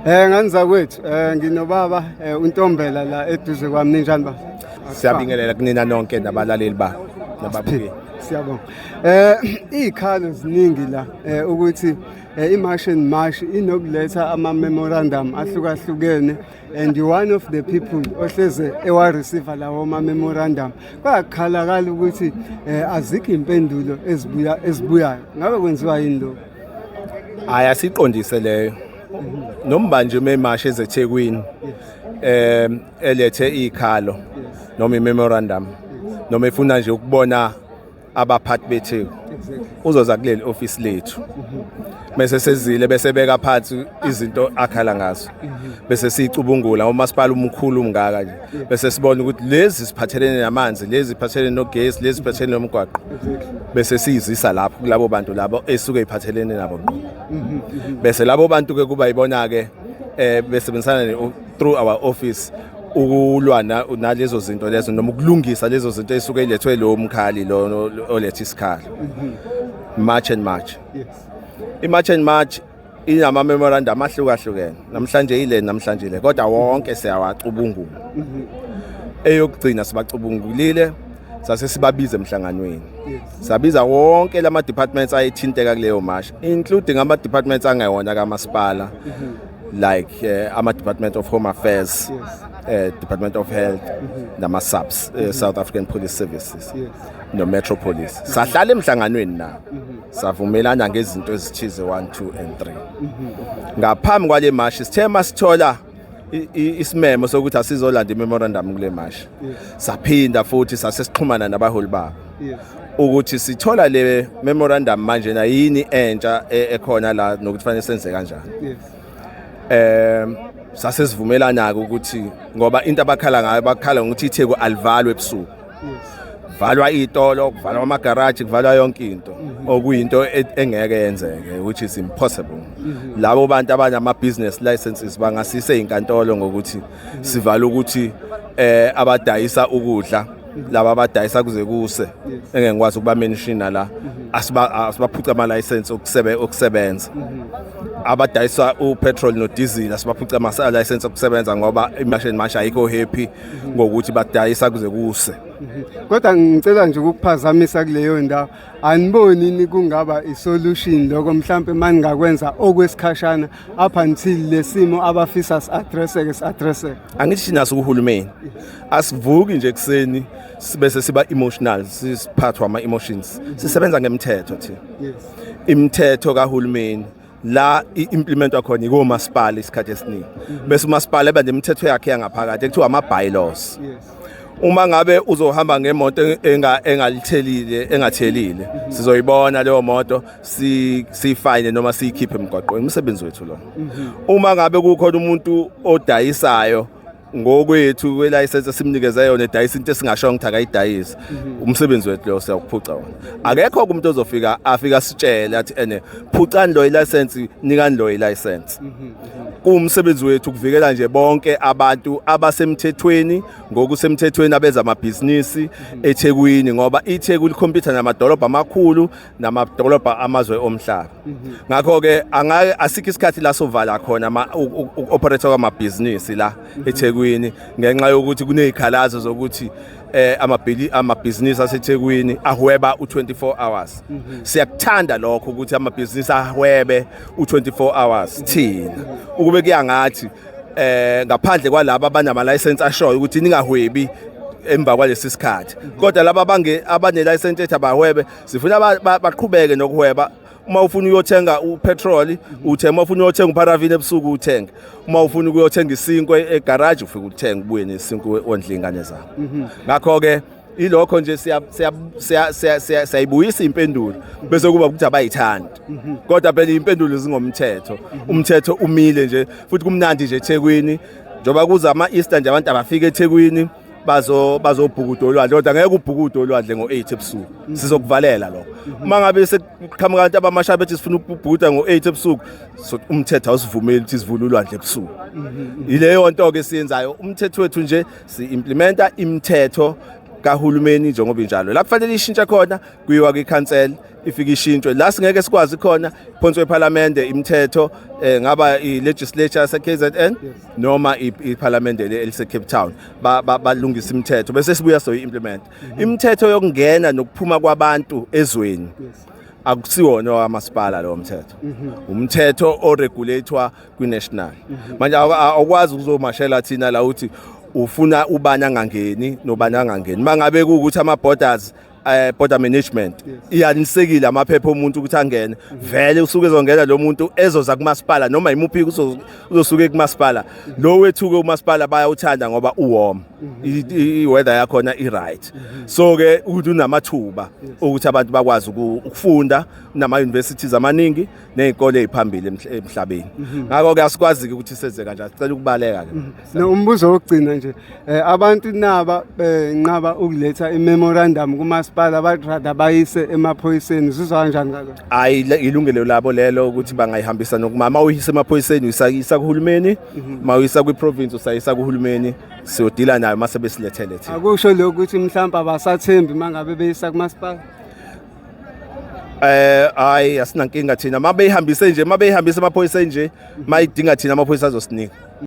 Nganza kwethu nginobaba uNtombela la eduze kwami ninjani ba? Siyabingelela kunina nonke nabalaleli ba nababukeli. Siyabonga. Izikhalo ziningi la ukuthi iMarch and March inokuletha ama memorandum ahlukahlukene and you one of the people ohleze ewa receive lawo ma memorandum. Kwakhalakala ukuthi azikho impendulo ezibuyayo. Ngabe kwenziwa yini lo? Aya siqondise leyo. Noma nje meMarch ezeThekwini elethe izikhalo noma imemorandum noma efuna nje ukubona abaphathi beTheku uzoza kuleli office lethu bese sezile bese beka phansi izinto akhala ngazo bese sicubungula umasipala umkhulu umngaka nje bese sibona ukuthi lezi siphathelene namanzi lezi siphathelene nogesi lezi siphathelene nomgwaqo bese sizisa lapho kulabo bantu labo esuke iphathelene nabo bese labo bantu ke kuba yibona ke besebenzisana through our office ukulwana nalezo zinto lezo noma ukulungisa lezo zinto esuke ilethwe lo mkhali lo olethe isikhalo March and March. Yes. iMarch and March inama memorandum ahlukahlukene namhlanje ile namhlanje le kodwa wonke siyawacubungula eyokugcina sibacubungulile sase sibabize emhlanganweni sabiza wonke lama departments ayithinteka kuleyo march including ama departments angayona kamasipala like ama Department of Home Affairs, Department of Health, nama SAPS, South African Police Services, no Metropolis. Sahlala emhlanganweni na. Savumelana ngezinto ezithize 1 2 and 3. Ngaphambi kwale march sithema sithola isimemo sokuthi asizolanda imemorandum kule march. Saphinda futhi sasesixhumana nabaholi babo. Ukuthi sithola le memorandum manje na yini entsha ekhona la nokuthi fanele senze kanjani. Sasesivumelana ukuthi ngoba into abakhala ngayo bakhala ngokuthi iTheku alivalwe ebusuku. Valwa itolo, kuvalwa ama garage, kuvalwa yonke into. Okuyinto engeke yenzeke which is impossible. Labo bantu abanama business licenses bangasise inkantolo ngokuthi sivala ukuthi abadayisa ukudla laba abadayisa kuze kuse engeke ngikwazi ukuba mention la asibaphuca ama license okusebenza abadayisa upetrol no diesel asibaphuca ama license okusebenza ngoba iMarch and March ayikho happy ngokuthi badayisa kuze kuse. Kodwa ngicela nje ukukuphazamisa kuleyo ndawo aniboni ni kungaba isolution lokho mhlambe maningakwenza okwesikhashana up until lesimo abafisa address angithi naso uhulumeni asivuki nje ekseni sibese siba emotional sisiphathwa ama emotions sisebenza ngemthetho thina imithetho kahulumeni la implement wakhona iko masipala isikhathi esiningi bese umasipala eba nemithetho yakhe yangaphakathi ekuthiwa ama bylaws. Uma ngabe uzohamba ngemoto engathelile sizoyibona leyo moto sifine noma siyikhiphe emgwaqweni umsebenzi wethu lo. Uma ngabe kukhona umuntu odayisayo ngokwethu kwelicense simnikeza yona edayisa into esingashongo ukuthi akayidayisa umsebenzi wethu lo siyakuphuca wona. Akekho umuntu ozofika afika sitshela athi phucani lo license nikani lo license. Kumsebenzi wethu ukuvikela nje bonke abantu abasemthethweni ngokusemthethweni abenza amabhizinisi eThekwini ngoba iTheku likhompyutha namadolobha amakhulu namadolobha amazwe omhlaba. Ngakho ke asikho isikhathi la sovala khona ama operator kwamabhizinisi la eThekwini ngenxa yokuthi kunezikhalazo zokuthi amabhizinisi aseThekwini ahweba u24 hours. Siyakuthanda lokho ukuthi amabhizinisi ahwebe u24 hours thina. Ukube kuyangathi ngaphandle kwalabo abanama license ashoyo ukuthi ningahwebi emva kwalesi sikhathi. Kodwa laba abane license ethi abahwebe sifuna baqhubeke nokuhweba. Uma ufuna uyothenga upetrol uthenga, uma ufuna uyothenga uparafini ebusuku uthenga, uma ufuna ukuyothenga isinkwe egarage ufika uthenga ubuye nesinkwe ondlingane zakho. Ngakho ke ilokho nje siyayibuyisa impendulo bese kuba ukuthi abayithandi. Kodwa phela impendulo zingomthetho. Umthetho umile nje futhi kumnandi nje eThekwini njoba kuza ama Easter nje abantu abafika eThekwini bazobhukuda olwandle kodwa ngeke ubhukude olwandle ngo8 ebusuku sizokuvalela lokho. Uma ngabe sekuqhamuka abantu abamasha bethi sifuna ukubhukuda ngo8 ebusuku umthetho awusivumeli ukuthi sivule ulwandle ebusuku. Ileyo nto ke siyenzayo umthetho wethu nje si implementa imithetho kahulumeni njengoba injalo la kufanele ishintshe khona kuyiwa kwikhansela ifike ishintshwe la singeke sikwazi khona iphonswe eParliament imithetho ngaba ilegislature seKZN noma iParliament elise Cape Town balungisa imithetho bese sibuya so implement imithetho yokungena nokuphuma kwabantu ezweni akusiwona wamasipala lo mthetho umthetho oregulator kwi-national manje awukwazi ukuzomashela thina la uthi ufuna ubani angangeni nobani angangeni mangabe ukuthi ama borders border management iyanisekile amaphepha omuntu ukuthi angene vele usuke ezongena lo muntu ezoza kumasipala noma imuphi uzosuke kumasipala lo wethuke umasipala bayawuthanda ngoba uwarm iweather yakhona i-right so ke unamathuba ukuthi abantu bakwazi ukufunda nama universities amaningi nezikole eziphambili emhlabeni ngakho ke asikwazi ukuthi senze kanjani sicela ukubaleka ke no umbuzo wokugcina nje abantu naba nqaba ukuletha imemorandum kumasipala abatrada bayise emaphoyiseni sizwa kanjani ngalo hayi ilungelo labo lelo ukuthi bangayihambisa nokumama uyise emaphoyiseni usayisa kuhulumeni mawuyisa kwiprovince usayisa kuhulumeni siyodila nayo mase besilethele thina akusho lokho ukuthi mhlawumbe abasathembi mangabe beyisa kumasipala hayi asinankinga thina mabeyihambise nje mabeyihambisa amaphoyisa nje mayidinga thina amaphoyisa azosinika